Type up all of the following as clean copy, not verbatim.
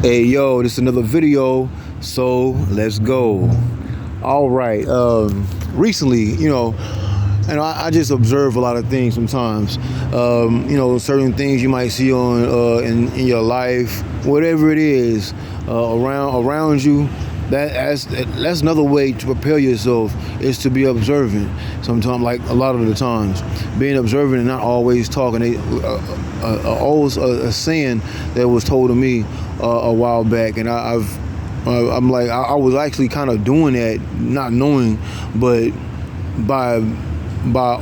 Hey yo, this is another video, so let's go. All right, recently, and I just observe a lot of things sometimes. Certain things you might see on in your life, whatever it is around you. That's another way to prepare yourself, is to be observant. Sometimes, like a lot of the times, being observant and not always talking. Always a saying that was told to me a while back, and I was actually kind of doing that, not knowing, but by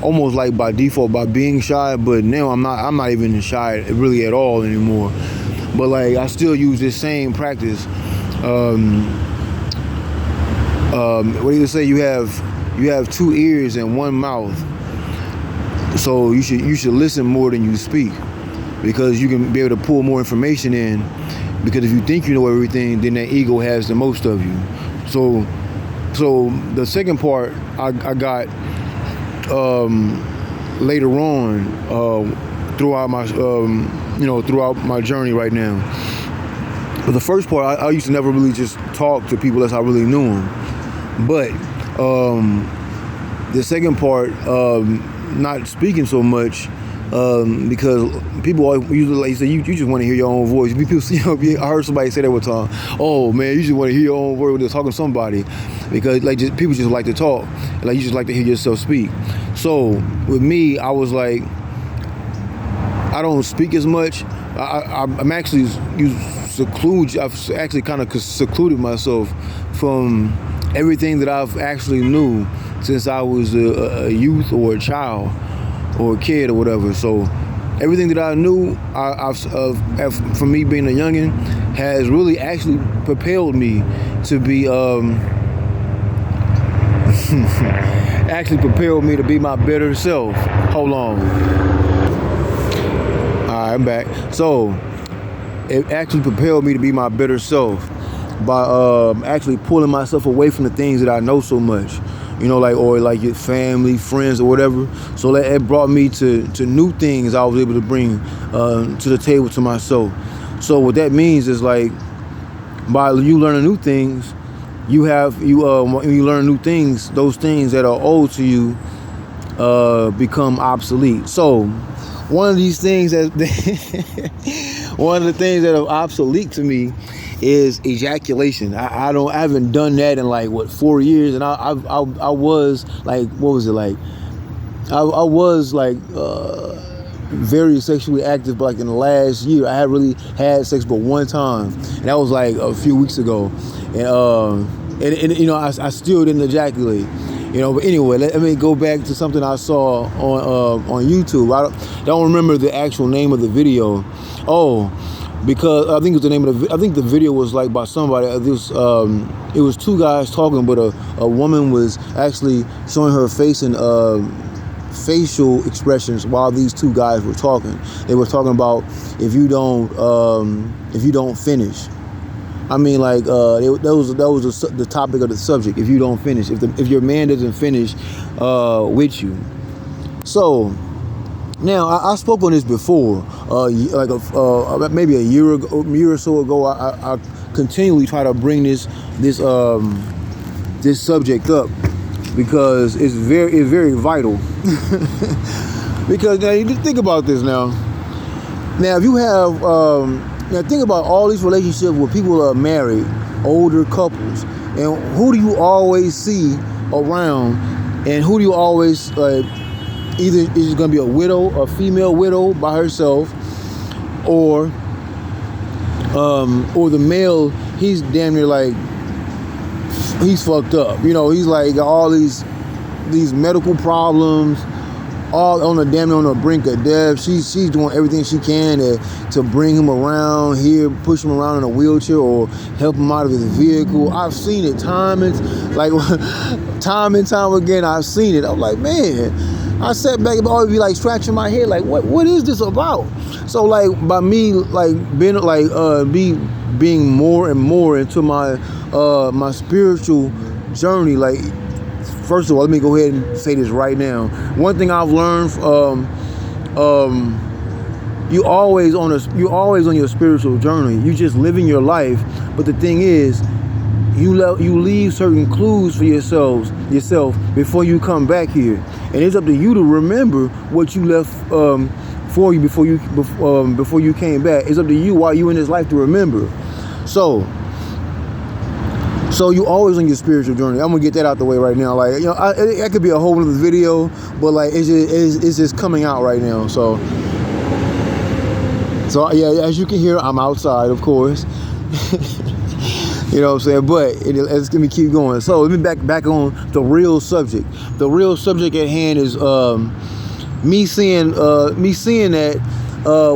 almost like by default, by being shy. But now I'm not even shy really at all anymore. But like I still use this same practice. What do you say? You have two ears and one mouth, so you should listen more than you speak, because you can be able to pull more information in. Because if you think you know everything, then that ego has the most of you. So the second part I got later on throughout my journey right now. But the first part, I used to never really just talk to people unless I really knew them. But the second part, not speaking so much, because people usually like say you just want to hear your own voice. People, I heard somebody say that one time. Oh man, you just want to hear your own voice when they're talking to somebody, because people just like to talk, like you just like to hear yourself speak. So with me, I was like, I don't speak as much. I'm actually I've actually kind of secluded myself from everything that I've actually knew since I was a youth or a child or a kid or whatever. So everything that I knew, from me being a youngin, has really actually propelled me to be actually propelled me to be my better self. Hold on. Alright, I'm back. So it actually propelled me to be my better self by actually pulling myself away from the things that I know so much, like your family, friends, or whatever. So it brought me to new things I was able to bring to the table to myself. So what that means is, like, by you learning new things, when you learn new things, those things that are old to you become obsolete. So one of the things that are obsolete to me is ejaculation. I haven't done that in like 4 years, and I was like, what was it like? I was like very sexually active, but like in the last year, I had really had sex but one time, and that was like a few weeks ago, and I still didn't ejaculate. But anyway, let me go back to something I saw on YouTube. I don't remember the actual name of the video. Because I think it was the name of I think the video was like by somebody. It was two guys talking, but a woman was actually showing her face and facial expressions while these two guys were talking. They were talking about if you don't finish. I mean, like that was the topic of the subject. If you don't finish, if your man doesn't finish with you. So now I spoke on this before, maybe a year or so ago. I continually try to bring this subject up because it's very vital. Because now you think about this now. Now if you have now think about all these relationships where people are married, older couples, and who do you always see around, and who do you always either is going to be a widow, a female widow by herself, or the male, he's damn near like, he's fucked up. He's like all these medical problems, all on the brink of death. She's doing everything she can to bring him around here, push him around in a wheelchair, or help him out of his vehicle. I've seen it time and time again. I've seen it. I'm like, man. I sat back and always be like scratching my head, like what is this about? So like by me like being like being more and more into my my spiritual journey, like, first of all, let me go ahead and say this right now. One thing I've learned you always on your spiritual journey. You just living your life. But the thing is, you leave certain clues for yourself before you come back here, and it's up to you to remember what you left for you before you came back. It's up to you while you in this life to remember. So you always on your spiritual journey. I'm gonna get that out the way right now. Like, you know, that could be a whole other video, but like it's just coming out right now. So yeah, as you can hear, I'm outside, of course. You know what I'm saying? But it's gonna keep going. So let me back on the real subject. The real subject at hand is me seeing that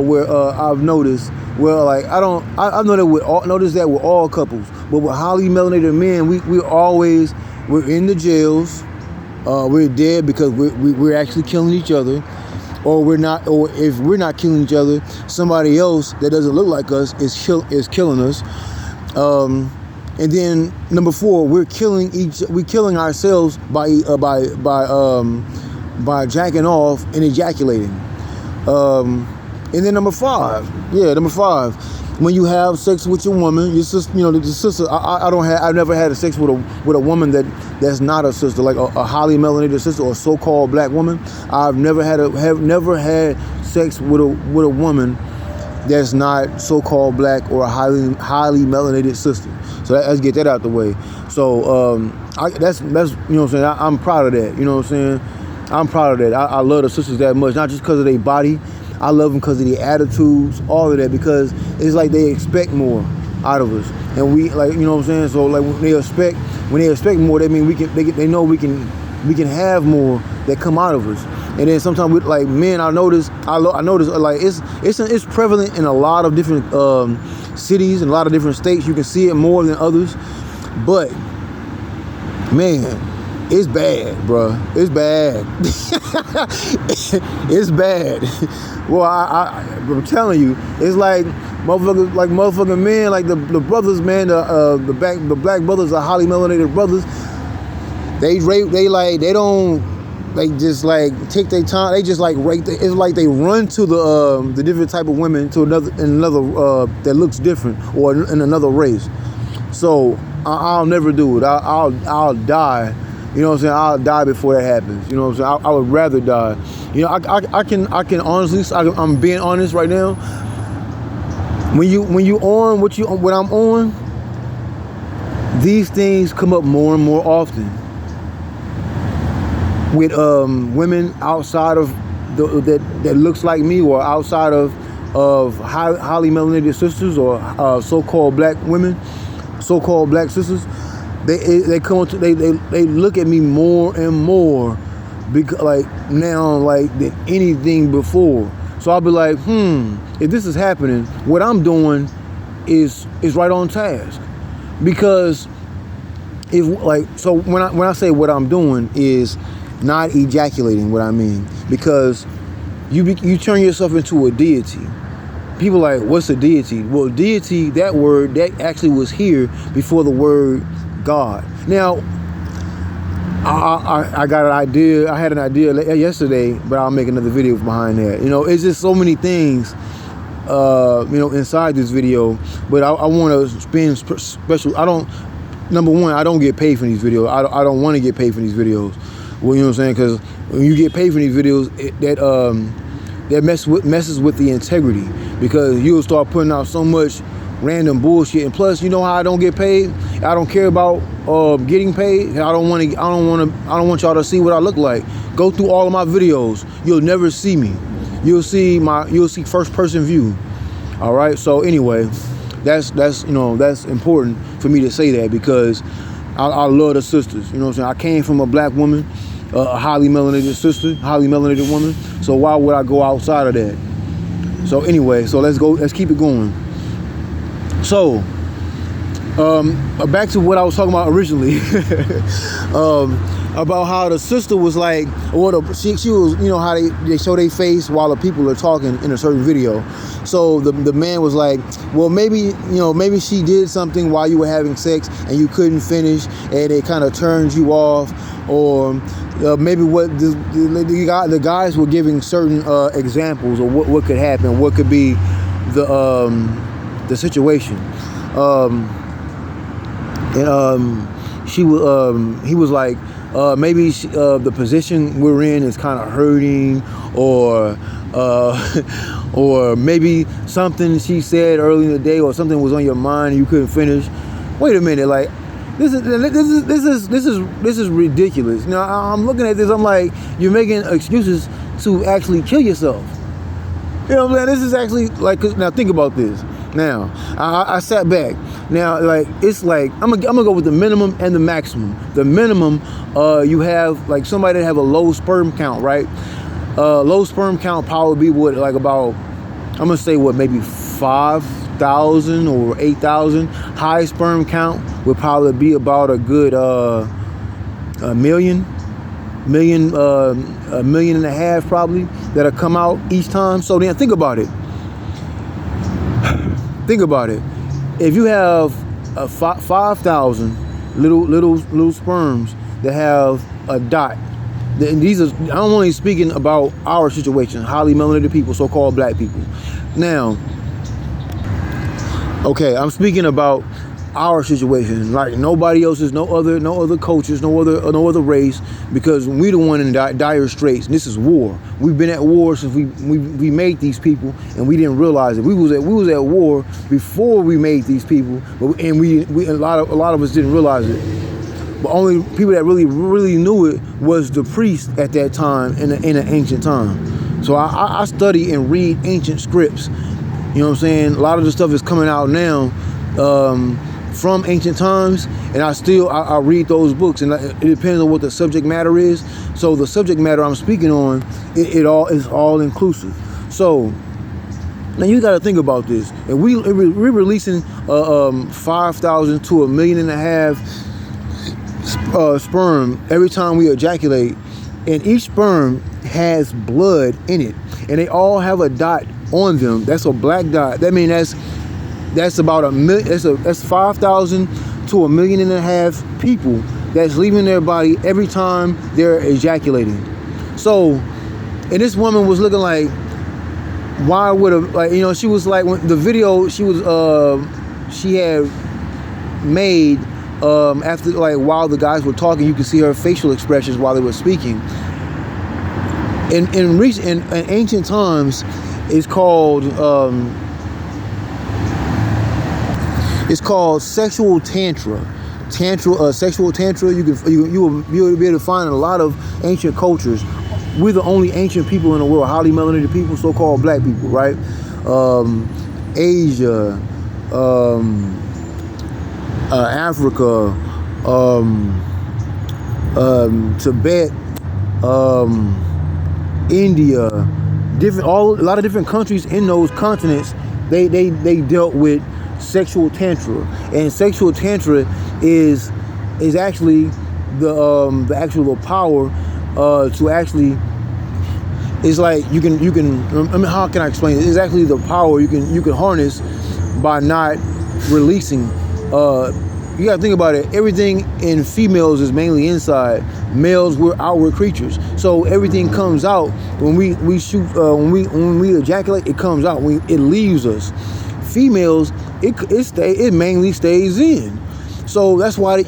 where I've noticed where like I noticed that with all couples, but with highly melanated men, we're in the jails. We're dead because we're actually killing each other, or we're not. Or if we're not killing each other, somebody else that doesn't look like us is killing us. And then number 4, we're killing ourselves by jacking off and ejaculating. And then number 5, when you have sex with your woman, your sister, you know, the sister. I've never had sex with a woman that's not a sister, like a highly melanated sister or a so-called black woman. I've never had sex with a woman that's not so-called black or a highly melanated sister. So let's get that out the way. So that's you know what I'm saying. I'm proud of that. You know what I'm saying. I'm proud of that. I love the sisters that much, not just because of their body. I love them because of their attitudes, all of that, because it's like they expect more out of us, and we, like, you know what I'm saying. So like when they expect more, they mean they know we can have more that come out of us. And then sometimes with like men, I notice like it's prevalent in a lot of different cities and a lot of different states. You can see it more than others, but man, it's bad, bro. It's bad. It's bad. Well, I'm telling you, it's like motherfucking men, like the brothers, man, the black brothers, the highly melanated brothers. They just like take their time. They just like rate. It's like they run to the different type of women to another that looks different or in another race. So I'll never do it. I'll die. You know what I'm saying? I'll die before that happens. You know what I'm saying? I would rather die. You know, I can honestly. I'm being honest right now. When you on what I'm on, these things come up more and more often. With women outside of that looks like me, or outside of highly melanated sisters, or so-called black women, so-called black sisters, they look at me more and more, because like now, like than anything before. So I'll be like, if this is happening, what I'm doing is right on task, because when I say what I'm doing is not ejaculating, what I mean, because you turn yourself into a deity. People are like, what's a deity? Well, deity, that word, that actually was here before the word God. Now, I got an idea. I had an idea yesterday, but I'll make another video behind that. You know, it's just so many things, you know, inside this video. But I want to spend special. Number one, I don't get paid for these videos. I don't want to get paid for these videos. Well, you know what I'm saying? Because when you get paid for these videos, that messes with the integrity, because you'll start putting out so much random bullshit. And plus, you know how I don't get paid? I don't care about getting paid. I don't want y'all to see what I look like. Go through all of my videos. You'll never see me. You'll see first person view. All right. So anyway, that's you know, that's important for me to say that, because I love the sisters. You know what I'm saying? I came from a black woman, a highly melanated sister, highly melanated woman. So why would I go outside of that? So anyway, so let's keep it going. So back to what I was talking about originally, about how the sister was like, she was, you know, how they show their face while the people are talking in a certain video. So the man was like, well, maybe she did something while you were having sex and you couldn't finish, and it kind of turned you off, or maybe what the guys were giving certain examples of what could happen, what could be the situation. He was like, maybe the position we're in is kind of hurting, or maybe something she said early in the day, or something was on your mind and you couldn't finish. Wait a minute, like this is ridiculous. Now I'm looking at this, I'm like, you're making excuses to actually kill yourself. You know what I'm saying? This is actually like, now think about this. Now I sat back. Now, like, it's like I'm gonna go with the minimum and the maximum. The minimum, you have like somebody that have a low sperm count, right? Low sperm count probably be what, like about, I'm gonna say what, maybe 5,000 or 8,000. High sperm count would probably be about a good a million and a half probably that'll come out each time. So then think about it. Think about it. If you have 5,000 little sperms that have a dot, these are, I'm only speaking about our situation, highly melanated people, so-called black people. Now, okay, I'm speaking about our situation, like nobody else's, no other cultures, no other race, because we the one in dire straits. And this is war. We've been at war since we made these people, and we didn't realize it. We was at war before we made these people, and we a lot of us didn't realize it. But only people that really knew it was the priest at that time in an ancient time. So I study and read ancient scripts. You know what I'm saying? A lot of the stuff is coming out now. From ancient times, and I read those books, and it depends on what the subject matter is. So the subject matter I'm speaking on, it all is all inclusive. So now you got to think about this, and we're releasing 5,000 to 1.5 million sperm every time we ejaculate, and each sperm has blood in it, and they all have a dot on them. That's a black dot. That means that's about that's 5,000 to 1.5 million people that's leaving their body every time they're ejaculating. So, and this woman was looking like, why would have, like, you know, she was like, when the video she had made after, like, while the guys were talking, you could see her facial expressions while they were speaking. In ancient times, it's called sexual tantra. Sexual tantra. You will be able to find in a lot of ancient cultures. We're the only ancient people in the world, highly melanated people, so-called black people, right? Asia, Africa, Tibet, India, a lot of different countries in those continents. They dealt with sexual tantra, and sexual tantra is actually the actual power to actually, it's like you can I mean, how can I explain it? It's actually the power you can harness by not releasing. You gotta think about it. Everything in females is mainly inside. Males, we're outward creatures, so everything comes out when we shoot. When we ejaculate, it comes out. It leaves us. Females, it mainly stays in. So that's why I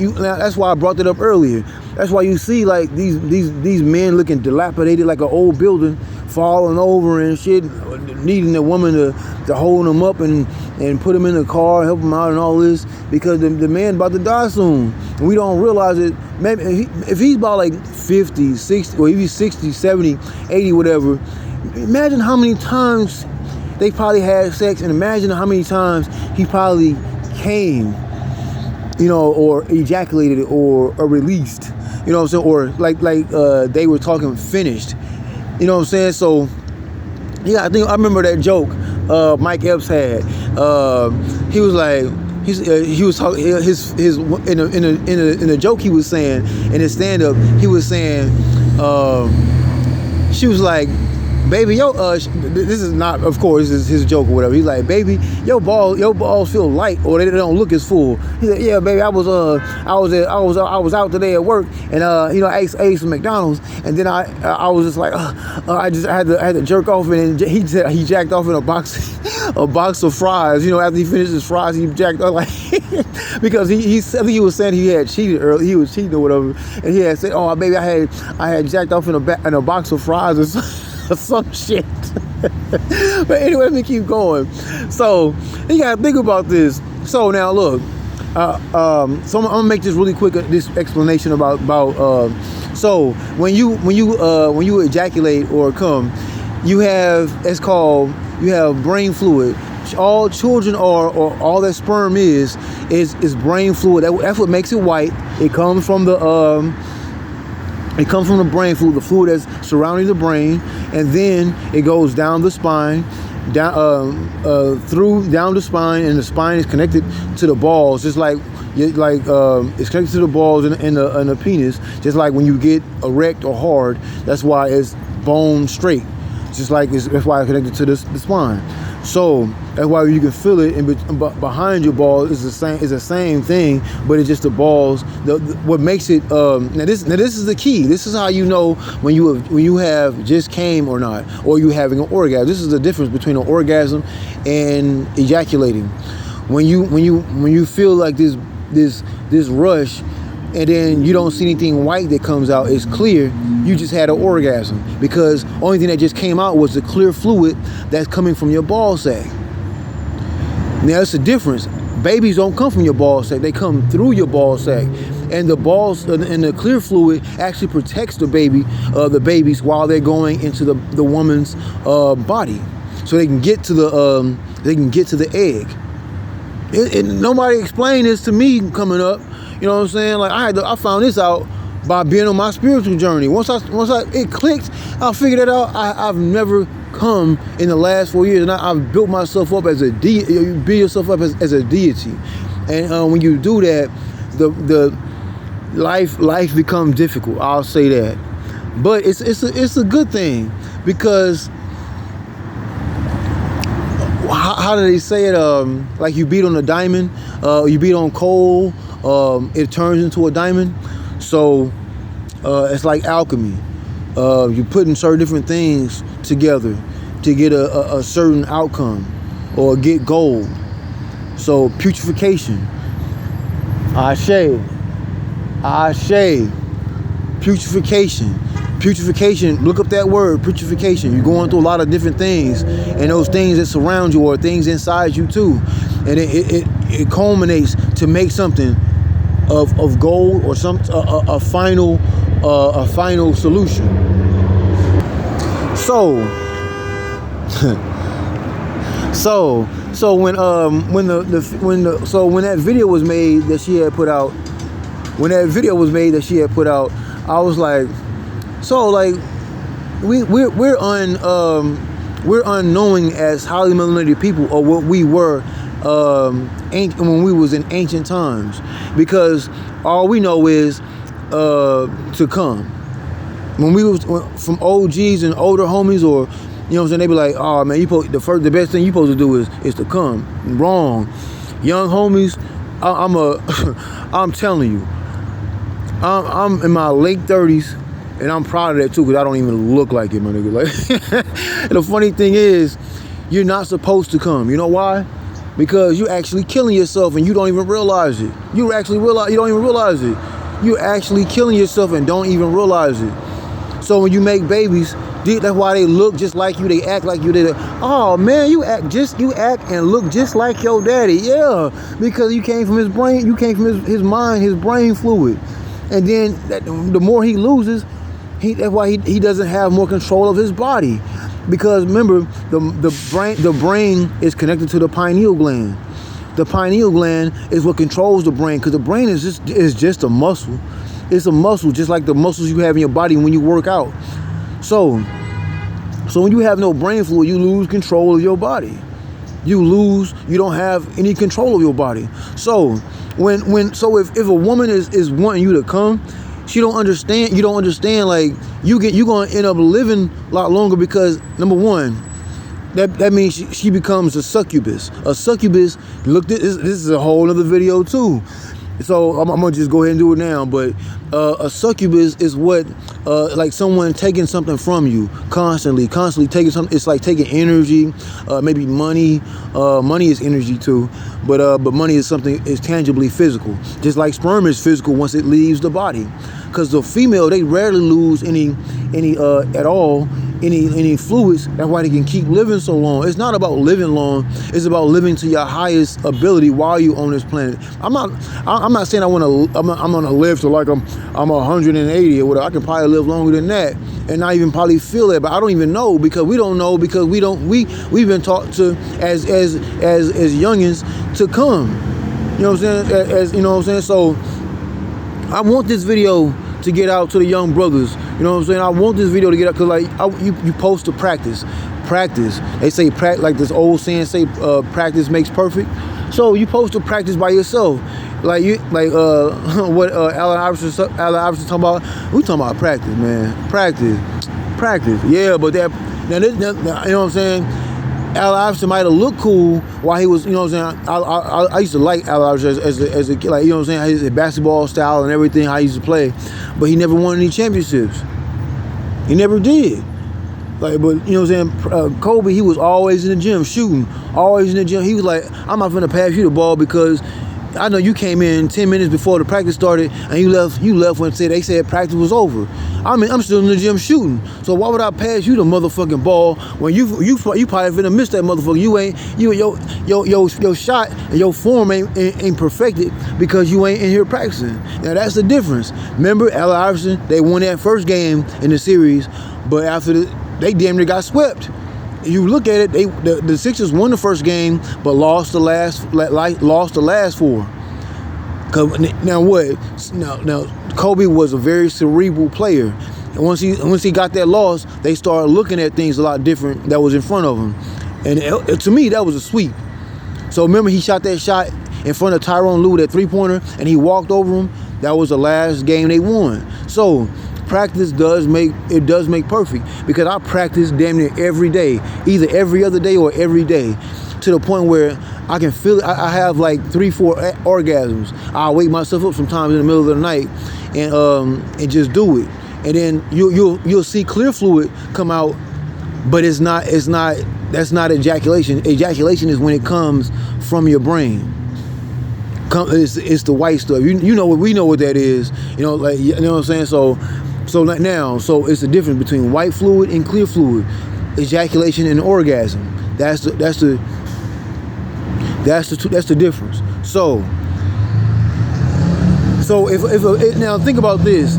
brought that up earlier. That's why you see like these men looking dilapidated, like an old building falling over and shit, needing a woman to hold them up and put them in the car, help them out and all this, because the man about to die soon. And we don't realize it. Maybe if he's about like 50, 60, or if he's 60, 70, 80, whatever, imagine how many times they probably had sex, and imagine how many times he probably came, you know, or ejaculated or released, you know what I'm saying, or like they were talking finished, you know what I'm saying. So yeah, I remember that joke Mike Epps had. He was like, he was talking in a joke he was saying in his stand-up. He was saying, she was like, baby, this is not, of course, this is his joke or whatever. He's like, baby, your balls feel light, or they don't look as full. He said, yeah, baby, I was out today at work, and I ate some McDonald's, and then I was just like, I had to jerk off, and then he said he jacked off in a box of fries. After he finished his fries, he jacked off like because I think he was saying he had cheated early, he was cheating or whatever, and he had said, oh baby, I had jacked off in a box of fries or some shit. But anyway, let me keep going. So you gotta think about this. So now look, so I'm gonna make this really quick. This explanation about so when you ejaculate or come, you have brain fluid. All children or all that sperm is brain fluid. That's what makes it white. It comes from the brain fluid, the fluid that's surrounding the brain, and then it goes down the spine, down the spine, and the spine is connected to the balls, just like it's connected to the balls in the penis, just like when you get erect or hard. That's why it's bone straight, just like that's why it's connected to the spine. So that's why you can feel it, and behind your balls is the same thing, but it's just the balls. What makes it now this is the key. This is how you know when you have just came or not, or you having an orgasm. This is the difference between an orgasm and ejaculating. When you feel like this rush, and then you don't see anything white that comes out, it's clear, you just had an orgasm, because only thing that just came out was the clear fluid that's coming from your ball sack. Now it's a difference. Babies don't come from your ball sack, they come through your ball sack, and the balls and the clear fluid actually protects the babies while they're going into the woman's body, so they can get to the egg. Nobody explained this to me coming up. You know what I'm saying? Like I found this out by being on my spiritual journey. Once it clicked, I figured it out. I've never come in the last 4 years, and I've built myself up as a deity. You build yourself up as a deity, and when you do that, the life becomes difficult. I'll say that, but it's a good thing, because how do they say it? Like you beat on a diamond, you beat on coal. It turns into a diamond. So it's like alchemy. You're putting certain different things together to get a certain outcome or get gold. So putριfacation. Ashe. Putριfaction, look up that word, putριfaction. You're going through a lot of different things, and those things that surround you are things inside you too. And it culminates to make something of gold, or a final solution. So when that video was made that she had put out, I was like, so like we're unknowing as highly melanated people, or what we were when we was in ancient times, because all we know is to come. When we was from OGs and older homies, or you know what I'm saying, they be like, oh man, the best thing you supposed to do is to come. Wrong. Young homies, I'm telling you, I'm in my late 30s, and I'm proud of that too, because I don't even look like it, my nigga. Like, and the funny thing is, you're not supposed to come. You know why? Because you're actually killing yourself, and you don't even realize it. You don't even realize it. You're actually killing yourself and don't even realize it. So when you make babies, that's why they look just like you. They act like you. Oh man, you act and look just like your daddy. Yeah, because you came from his brain. You came from his mind, his brain fluid. And then the more he loses, that's why he doesn't have more control of his body. Because remember, the brain is connected to the pineal gland. The pineal gland is what controls the brain, because the brain is just a muscle. It's a muscle, just like the muscles you have in your body when you work out. So when you have no brain fluid, you lose control of your body. You don't have any control of your body. So if a woman is wanting you to come, she don't understand. You don't understand. Like you're gonna end up living a lot longer because number one, that means she becomes a succubus. A succubus. Look, this is a whole other video too. So I'm gonna just go ahead and do it now. But a succubus is what like someone taking something from you constantly taking something. It's like taking energy, maybe money. Money is energy too, but money is something is tangibly physical. Just like sperm is physical once it leaves the body. Because the female, they rarely lose any at all. Any fluids. That's why they can keep living so long. It's not about living long. It's about living to your highest ability while you on this planet. I'm not saying I'm gonna live to like I'm 180 or whatever. I can probably live longer than that and not even probably feel it. But I don't even know because we don't know because we've been taught to as youngins to come. You know what I'm saying? As you know what I'm saying. So I want this video to get out to the young brothers. You know what I'm saying? I want this video to get out because like you supposed to practice. They say like this old saying say practice makes perfect. So you supposed to practice by yourself. Like what Allen Iverson talking about. We talking about practice, man. Practice. Yeah, but that now you know what I'm saying? Allen Iverson might have looked cool while he was, you know what I'm saying? I used to like Allen Iverson as a kid, like, you know what I'm saying? His basketball style and everything, how he used to play. But he never won any championships. He never did. Like, but, you know what I'm saying? Kobe, he was always in the gym shooting, always in the gym. He was like, I'm not finna pass you the ball because I know you came in 10 minutes before the practice started and you left when they said practice was over. I'm still in the gym shooting. So why would I pass you the motherfucking ball when you probably finna miss that motherfucker? Your shot and your form ain't perfected because you ain't in here practicing. Now that's the difference. Remember Allen Iverson, they won that first game in the series, but after they damn near got swept. You look at it, the Sixers won the first game, but lost the last four. Now what? Now Kobe was a very cerebral player, and once he got that loss, they started looking at things a lot different that was in front of him, and to me that was a sweep. So remember he shot that shot in front of Tyronn Lue, that 3-pointer, and he walked over him. That was the last game they won. So practice does make perfect because I practice damn near every day, either every other day or every day, to the point where I can feel it. I have like 3-4 orgasms. I'll wake myself up sometimes in the middle of the night and just do it, and then you'll see clear fluid come out, but that's not ejaculation. Ejaculation is when it comes from your brain. It's the white stuff. You know what we know what that is. You know, like, you know what I'm saying. So it's the difference between white fluid and clear fluid, ejaculation and orgasm. That's the difference. So if now think about this.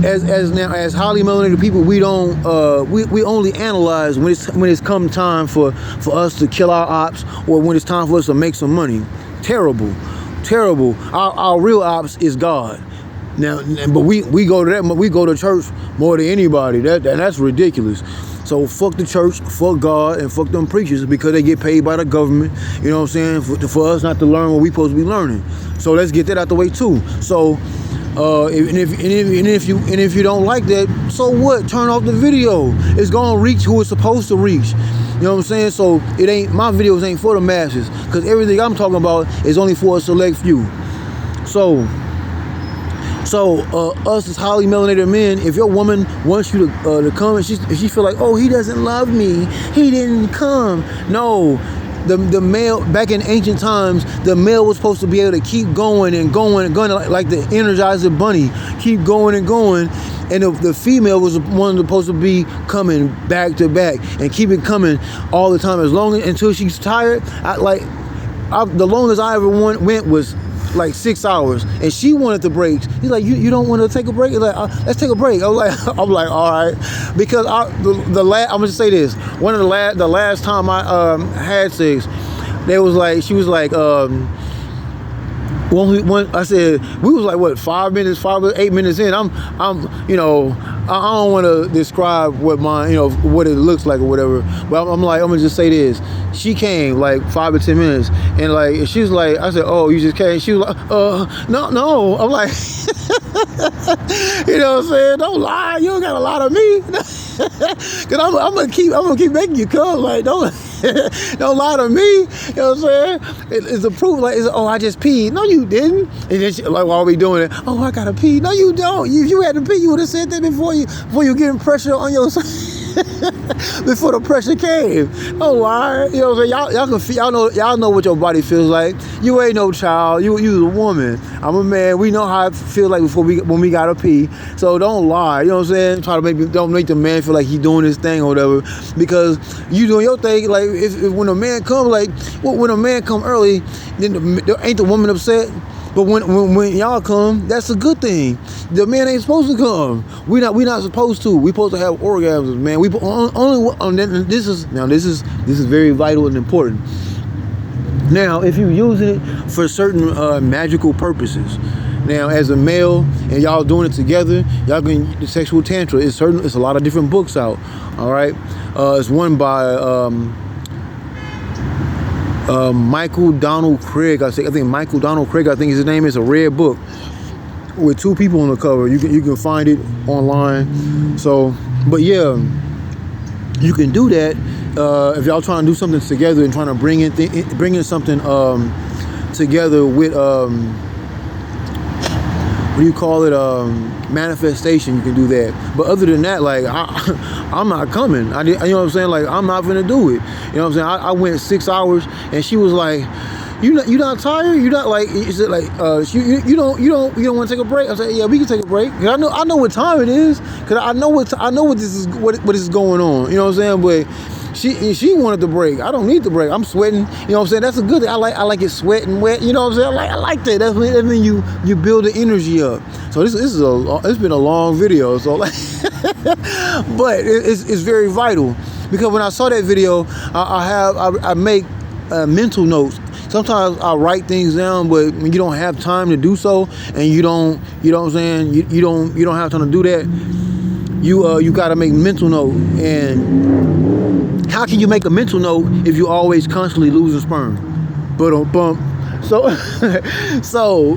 As highly melanated people, we don't we only analyze when it's come time for us to kill our ops or when it's time for us to make some money. Terrible. Our real ops is God. Now, but we go to that. We go to church more than anybody. That's ridiculous. So fuck the church, fuck God, and fuck them preachers because they get paid by the government. You know what I'm saying? For us not to learn what we supposed to be learning. So let's get that out the way too. So if you don't like that, so what? Turn off the video. It's gonna reach who it's supposed to reach. You know what I'm saying? So my videos ain't for the masses because everything I'm talking about is only for a select few. So us as highly melanated men, if your woman wants you to come and she feel like, oh, he doesn't love me, he didn't come. No, the male, back in ancient times, the male was supposed to be able to keep going and going and going like the Energizer Bunny, keep going and going. And the female was the one supposed to be coming back to back and keep it coming all the time until she's tired. The longest I ever went was like 6 hours, and she wanted the breaks. He's like, you don't want to take a break? He's like, let's take a break. I'm like, all right, because I'm gonna just say this. One of the last time I had sex, she was like, when I said we was like what 8 minutes in. I'm I don't want to describe what mine, what it looks like or whatever. But I'm like, I'm gonna just say this. She came like 5 or 10 minutes, and like she was like, I said, "Oh, you just came?" She was like, no." I'm like, you know what I'm saying? Don't lie. You don't got a lot of me. Cause I'm gonna keep making you come. Like don't lie to me. You know what I'm saying? It's a proof. Like I just peed. No, you didn't. And then like while we doing it, I gotta pee. No, you don't. If you had to pee, you would have said that before you getting pressure on your before the pressure came. Don't lie. You know what I'm saying? Y'all know what your body feels like. You ain't no child. You a woman. I'm a man. We know how it feels like when we gotta pee. So don't lie. You know what I'm saying? Don't make the man feel like he doing his thing or whatever. Because you doing your thing. Like if when a man come, when a man come early, then ain't the woman upset? But when y'all come, that's a good thing. The man ain't supposed to come. We not supposed to. We supposed to have orgasms, man. We only this is very vital and important. Now, if you're using it for certain magical purposes, now as a male and y'all doing it together, y'all can the sexual tantra. It's a lot of different books out. All right, it's one by. Michael Kraig, I think Michael Kraig, I think his name is. A red book with 2 people on the cover. You can find it online. So, but yeah, you can do that if y'all trying to do something together and trying to bring in something together with what do you call it? Manifestation. You can do that. But other than that, like I'm not coming. You know what I'm saying? Like I'm not gonna do it. You know what I'm saying? I went 6 hours, and she was like, "You not tired? You not like? Is it like you don't want to take a break?" I said, "Yeah, we can take a break." I know what time it is, cause I know what this is going on. You know what I'm saying? But she wanted the break. I don't need the break. I'm sweating. You know what I'm saying? That's a good thing. I like it sweat and wet. You know what I'm saying? I like that. That means you build the energy up. So it's been a long video. So like, but it's very vital, because when I saw that video, I make mental notes. Sometimes I write things down, but when you don't have time to do so, and you know what I'm saying, you don't have time to do that, you got to make mental note. And how can you make a mental note if you always constantly losing sperm? So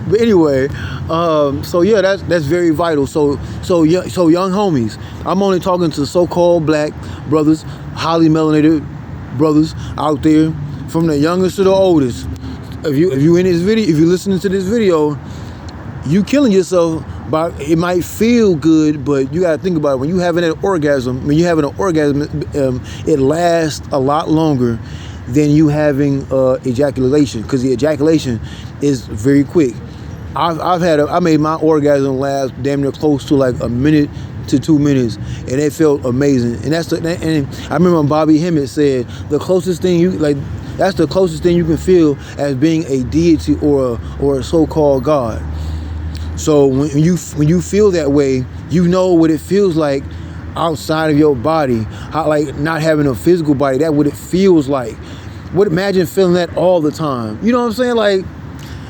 but anyway, so yeah, that's very vital. So young homies, I'm only talking to so-called black brothers, highly melanated brothers out there, from the youngest to the oldest. If you in this video, if you're listening to this video, you killing yourself. It might feel good, but you got to think about it. When you having an orgasm, it lasts a lot longer than you having ejaculation, because the ejaculation is very quick. I made my orgasm last damn near close to like a minute to 2 minutes, and it felt amazing. And and I remember Bobby Hemmitt said that's the closest thing you can feel as being a deity or a so-called God. So when you feel that way, you know what it feels like outside of your body. How, like, not having a physical body, that's what it feels like. Imagine feeling that all the time. You know what I'm saying? Like,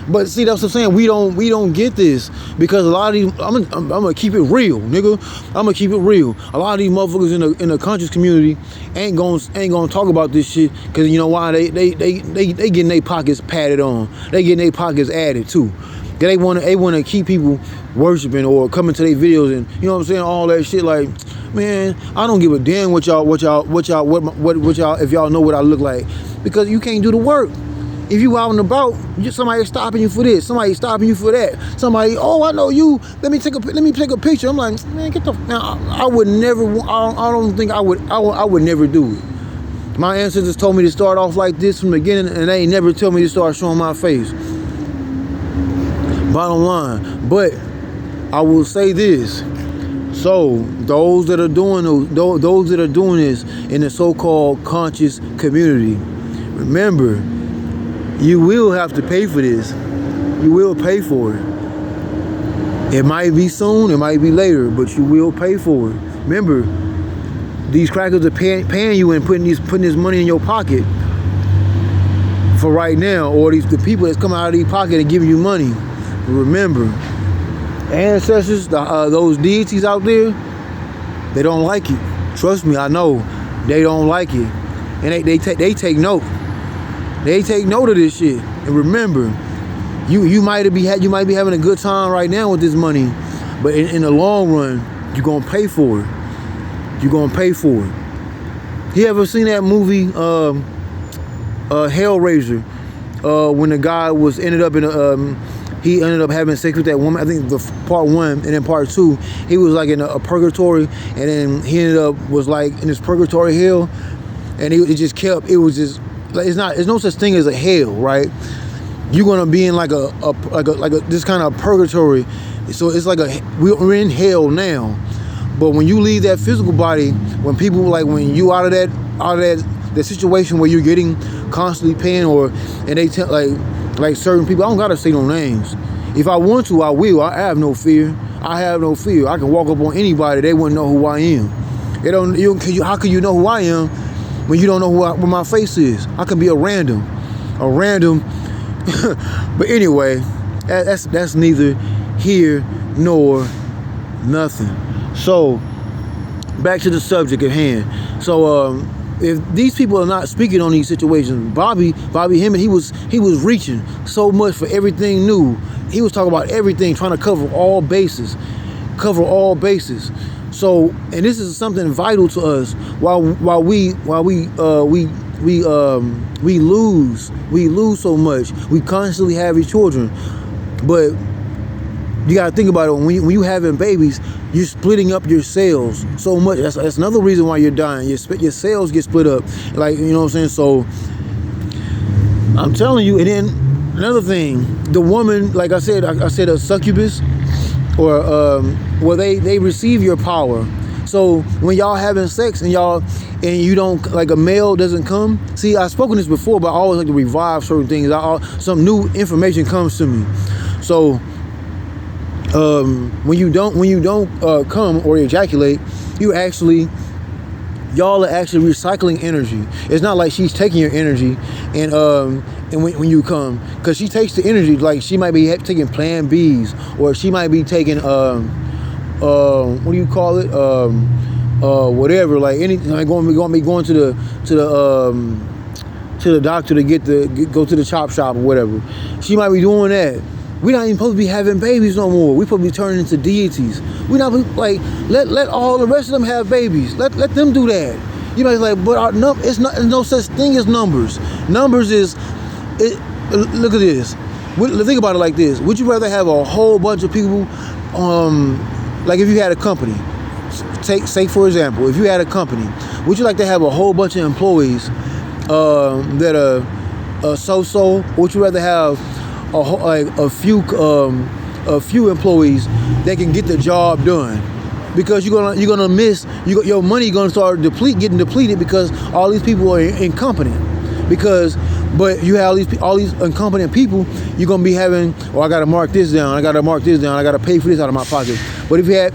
but see, that's what I'm saying. We don't get this, because a lot of these, I'm gonna keep it real, nigga. I'm gonna keep it real. A lot of these motherfuckers in the conscious community ain't gonna talk about this shit, because you know why? They getting their pockets padded on. They getting their pockets added too. They want to keep people worshiping or coming to their videos, and you know what I'm saying, all that shit. Like, man, I don't give a damn what y'all if y'all know what I look like, because you can't do the work. If you out and about, somebody stopping you for this, somebody stopping you for that, somebody, oh, I know you, let me take a picture. I'm like, man, I would never. I don't think I would never do it. My ancestors told me to start off like this from the beginning, and they ain't never told me to start showing my face. Bottom line. But I will say this. So those that are doing this in the so-called conscious community, remember, you will have to pay for this. You will pay for it. It might be soon, it might be later, but you will pay for it. Remember, these crackers are paying you and putting this money in your pocket for right now, or the people that's coming out of these pockets and giving you money. Remember, ancestors, those deities out there, They don't like it. Trust me, I know. They don't like it. And they take note. They take note of this shit. And remember, you might be having a good time right now with this money, but in the long run, you're gonna pay for it. You're gonna pay for it. You ever seen that movie Hellraiser? When the guy ended up having sex with that woman. I think the part 1 and then part 2, he was like in a purgatory, and then he ended up was like in this purgatory hell, and it just kept. It was just like there's no such thing as a hell, right? You're gonna be in like a this kind of purgatory, so it's like we're in hell now. But when you leave that physical body, when you out of that situation where you're getting constantly pain, and they tell like certain people, I don't gotta say no names. If I want to, I will. I have no fear. I can walk up on anybody. They wouldn't know who I am. How can you know who I am when you don't know what my face is? I can be a random. But anyway, that's neither here nor nothing. So back to the subject at hand. So if these people are not speaking on these situations, Bobby Hemmitt, he was reaching so much for everything new. He was talking about everything, trying to cover all bases. So, and this is something vital to us. While we lose so much. We constantly have these children, but you gotta think about it. When you having babies, you're splitting up your cells so much. That's another reason why you're dying. Your cells get split up, like, you know what I'm saying. So I'm telling you. And then another thing, the woman, like I said a succubus, or well, they receive your power. So when y'all having sex and you don't, like, a male doesn't come. See, I've spoken this before, but I always like to revive certain things. Some new information comes to me. So when you don't come or ejaculate, y'all are actually recycling energy. It's not like she's taking your energy and when you come, because she takes the energy, like she might be taking Plan Bs, or she might be taking what do you call it, whatever, like anything, like going to the doctor to go to the chop shop or whatever. She might be doing that. We're not even supposed to be having babies no more. We're supposed to be turning into deities. We're not, like, let all the rest of them have babies. Let them do that. You might be like, but there's no such thing as numbers. Numbers is, look at this. Think about it like this. Would you rather have a whole bunch of people, like if you had a company, say for example, if you had a company, would you like to have a whole bunch of employees that are so-so, or would you rather have a few employees that can get the job done? Because you're gonna miss, your money gonna start getting depleted because all these people are incompetent. But you have all these incompetent people, you're gonna be having, I gotta mark this down, I gotta pay for this out of my pocket. But if you had,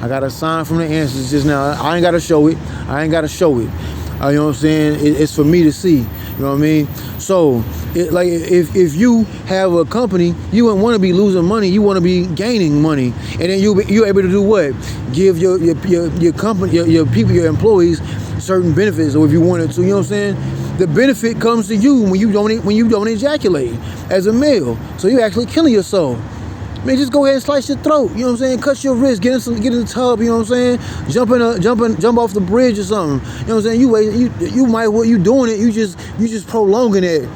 I got a sign from the ancestors just now, I ain't gotta show it. You know what I'm saying? It's for me to see. You know what I mean? So, like, if you have a company, you wouldn't want to be losing money. You want to be gaining money, and then you're able to do what? Give your company, your people, your employees, certain benefits. Or if you wanted to, you know what I'm saying? The benefit comes to you when you don't ejaculate as a male. So you're actually killing yourself. Man, just go ahead and slice your throat. You know what I'm saying? Cut your wrist. Get in the tub. You know what I'm saying? Jump off the bridge or something. You know what I'm saying? You doing it. You just prolonging it. You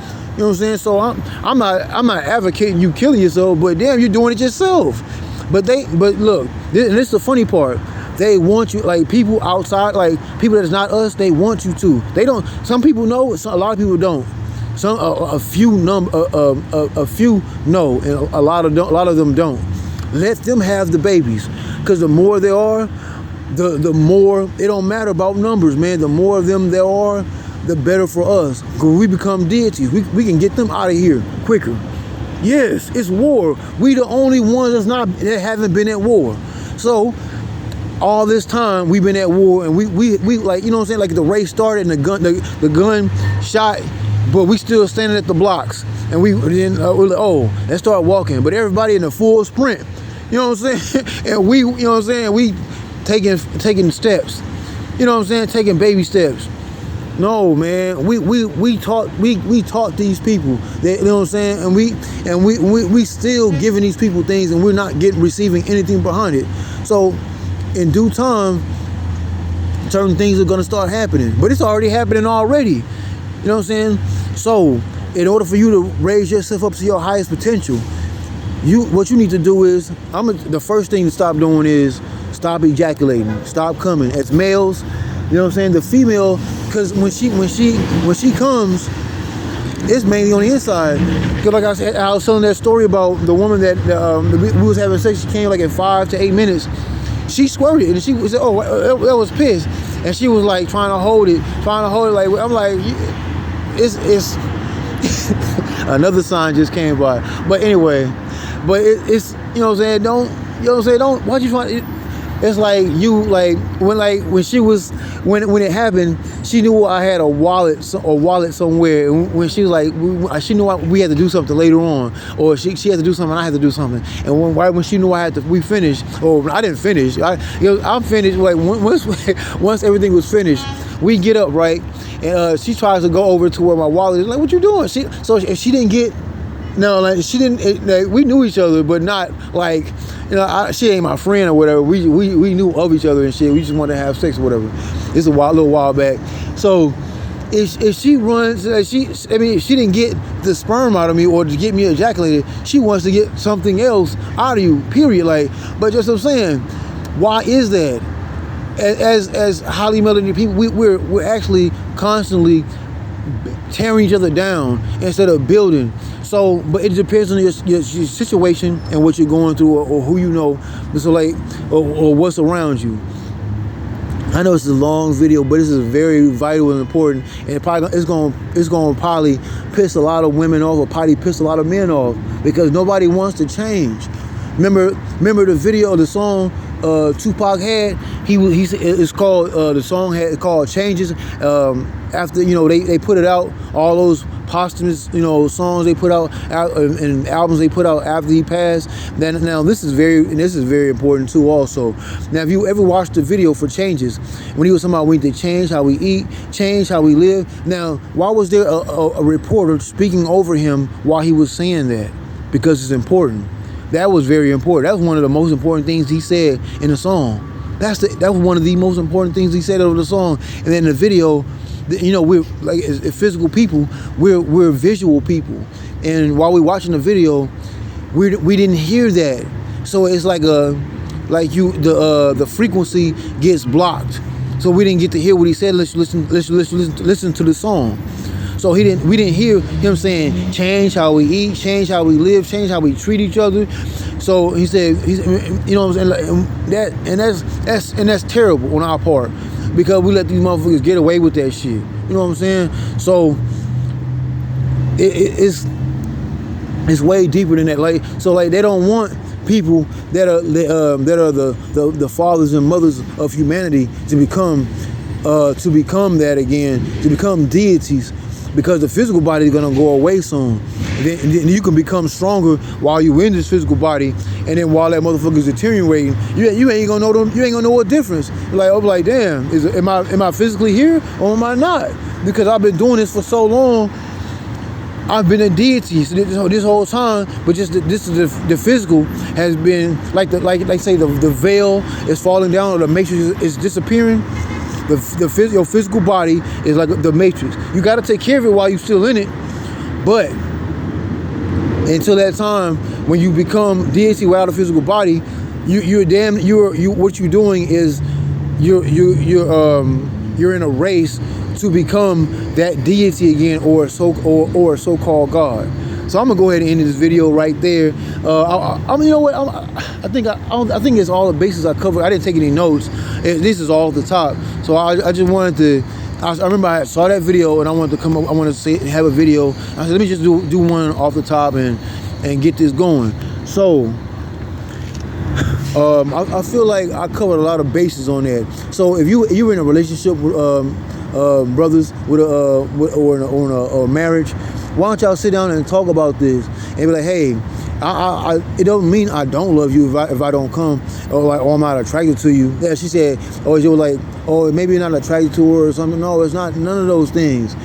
know what I'm saying? So I'm not advocating you killing yourself, but damn, you're doing it yourself. But look, and this is the funny part. They want you, like, people outside, like people that's not us. They want you to. They don't. Some people know. A lot of people don't. A few know, and a lot of them don't. Let them have the babies, because the more there are, the more, it don't matter about numbers, man. The more of them there are, the better for us, because we become deities. We can get them out of here quicker. Yes, it's war. We the only ones that haven't been at war. So all this time we've been at war, and we like, you know what I'm saying, like the race started and the gun shot, but we still standing at the blocks, and we're like, let's start walking. But everybody in a full sprint, you know what I'm saying? And you know what I'm saying, we taking steps. You know what I'm saying? Taking baby steps. No, man. We taught these people. You know what I'm saying? And we still giving these people things, and we're not receiving anything behind it. So, in due time, certain things are gonna start happening. But it's already happening already. You know what I'm saying? So, in order for you to raise yourself up to your highest potential, what you need to do is, the first thing to stop doing is stop ejaculating, stop coming. As males, you know what I'm saying? The female, because when she comes, it's mainly on the inside. Because like I said, I was telling that story about the woman that we was having sex. She came like in 5 to 8 minutes. She squirted, and she said, "Oh, that was piss," and she was like trying to hold it. Like I'm like, it's another sign just came by. But anyway, it's you know what I'm saying. Don't you know what I'm saying? Don't why you trying. It's like when she was when it happened, she knew I had a wallet somewhere, and when she was like, she knew we had to do something later on, or she had to do something, I had to do something, and when she knew we finished, or I didn't finish, I'm finished. Like once everything was finished, we get up, right, and she tries to go over to where my wallet is. Like, what you doing? So if she didn't get. No, like she didn't. Like, we knew each other, but not like, you know, she ain't my friend or whatever. We knew of each other and shit. We just wanted to have sex or whatever. It's a little while back. So if she runs, she didn't get the sperm out of me or to get me ejaculated. She wants to get something else out of you. Period. Like, but just what I'm saying, why is that? As highly melanated people, we're actually constantly tearing each other down instead of building. So, but it depends on your situation and what you're going through, or who you know, so like, or what's around you. I know it's a long video, but this is very vital and important, and it's going to probably piss a lot of women off, or probably piss a lot of men off, because nobody wants to change. Remember the video, the song Tupac had. It's called the song had called Changes. After, you know, they put it out, all those posthumous, you know, songs they put out and albums they put out after he passed. Now this is very important too. Also, now if you ever watched the video for Changes, when he was talking about we need to change how we eat, change how we live. Now, why was there a reporter speaking over him while he was saying that? Because it's important. That was very important. That was one of the most important things he said in the song. That was one of the most important things he said over the song. And then the video, you know, we're like, as physical people, we're visual people, and while we're watching the video, we didn't hear that. So it's like the frequency gets blocked, so we didn't get to hear what he said. Let's listen to the song. So we didn't hear him saying change how we eat, change how we live, change how we treat each other. So he said, you know what I'm saying, that's terrible on our part, because we let these motherfuckers get away with that shit. You know what I'm saying? So it's way deeper than that. Like, so like, they don't want people that are the fathers and mothers of humanity to become that again, to become deities, because the physical body is gonna go away soon. Then you can become stronger while you're in this physical body, and then while that motherfucker is deteriorating, you ain't gonna know them. You ain't gonna know what difference. Like, I'm like, damn, am I physically here or am I not? Because I've been doing this for so long. I've been a deity this whole time, but just the physical has been like say the veil is falling down, or the matrix is disappearing. Your physical body is like the matrix. You got to take care of it while you're still in it, but until that time when you become deity without a physical body, what you're doing is you're in a race to become that deity again, or a so-called God. So I'm gonna go ahead and end this video right there. You know what? I think it's all the bases I covered. I didn't take any notes. This is all at the top. So I just wanted to. I remember I saw that video and I wanted to come up. I wanted to have a video. I said, let me just do one off the top and get this going. So I feel like I covered a lot of bases on that. So if you're in a relationship with brothers with or in a marriage, why don't y'all sit down and talk about this and be like, hey, It don't mean I don't love you if I don't come, or I'm not attracted to you. Yeah, she said, or you were like, oh, maybe you're not attracted to her or something. No, it's not none of those things.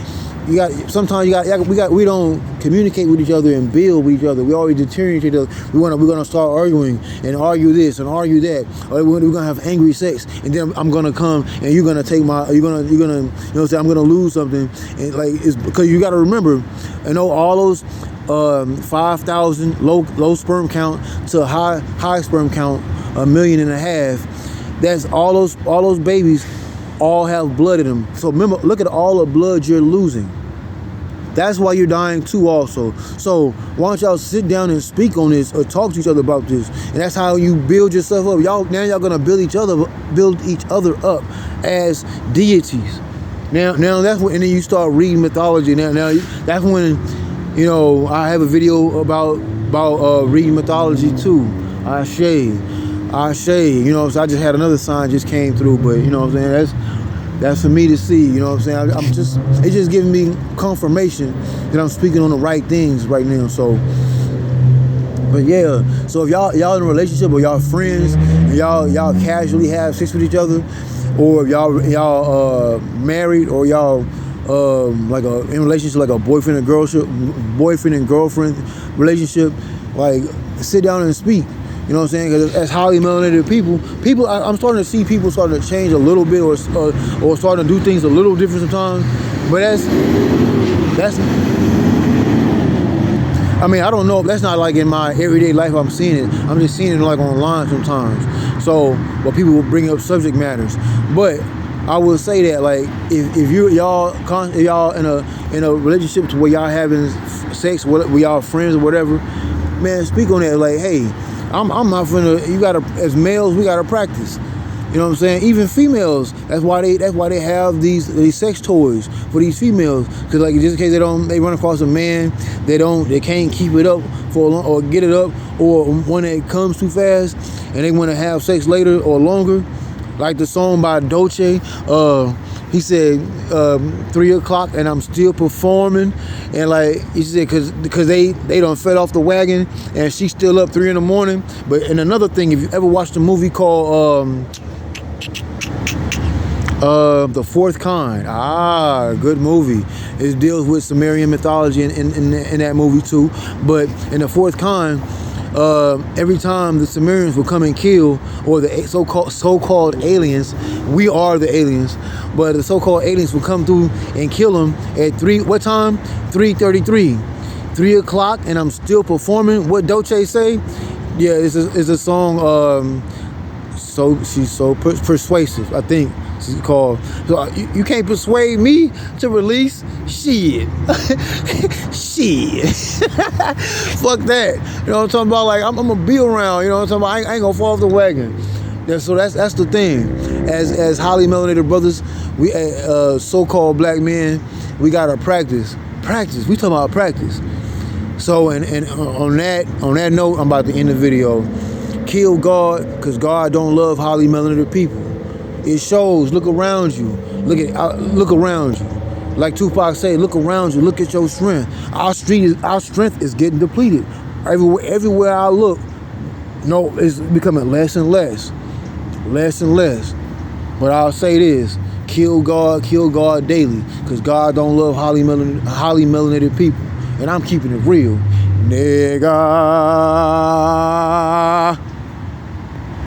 We don't communicate with each other and build with each other. We always deteriorate each other. We're gonna start arguing and argue this and argue that. Or we're gonna have angry sex, and then I'm gonna come and you're gonna take my, you're gonna, you know what I'm saying, I'm gonna lose something. And like, it's because you gotta remember, all those 5,000 low sperm count to high sperm count, 1.5 million. That's all those babies all have blood in them. So remember, look at all the blood you're losing. That's why you're dying too also. So why don't y'all sit down and speak on this or talk to each other about this? And that's how you build yourself up. Y'all gonna build each other up as deities. Now that's when, and then you start reading mythology. Now that's when, I have a video about reading mythology too. Ashe, so I just had another sign just came through, but you know what I'm saying, that's for me to see, you know what I'm saying. It's just giving me confirmation that I'm speaking on the right things right now. So, but yeah, so if y'all in a relationship or y'all friends and y'all casually have sex with each other, or if y'all married, or y'all like in a relationship, like a boyfriend and girlfriend relationship, like sit down and speak. You know what I'm saying? Because as highly melanated people, I'm starting to see people starting to change a little bit, or starting to do things a little different sometimes. But that's. I mean, I don't know. That's not like in my everyday life. I'm seeing it. I'm just seeing it like online sometimes. So, but people will bring up subject matters. But I will say that, like, if y'all in a relationship to where y'all having sex with y'all friends or whatever, man, speak on that. Like, hey, I'm not finna. As males, we gotta practice. You know what I'm saying? Even females. That's why they have these sex toys for these females. Cause like, just in case they run across a man, they can't keep it up for long, or get it up, or when it comes too fast and they want to have sex later or longer. Like the song by Doechii, he said 3 o'clock and I'm still performing, and like he said, because they done fed off the wagon and she's still up 3 in the morning. But and another thing, if you ever watched a movie called The Fourth Kind, good movie. It deals with Summerian mythology in that movie too. But in The Fourth Kind, every time the Sumerians would come and kill, or the so-called aliens, we are the aliens, but the so-called aliens would come through and kill them at 3:33, 3 o'clock, and I'm still performing. What Doechii say? Yeah, it's a song. So she's so persuasive, I think she's called. So you can't persuade me to release shit. Shit. Fuck that. You know what I'm talking about? Like, I'm gonna be around. You know what I'm talking about? I ain't gonna fall off the wagon. Yeah, so that's the thing. As highly melanated brothers, we so-called black men, we gotta practice. Practice. We talking about practice. So and on that note, I'm about to end the video. Kill God, because God don't love highly melanated people. It shows. Look around you. Look around you. Like Tupac said, look around you. Look at your strength. Our strength is getting depleted. Everywhere I look, it's becoming less and less. But I'll say this: kill God daily, because God don't love highly melanated people. And I'm keeping it real, nigga.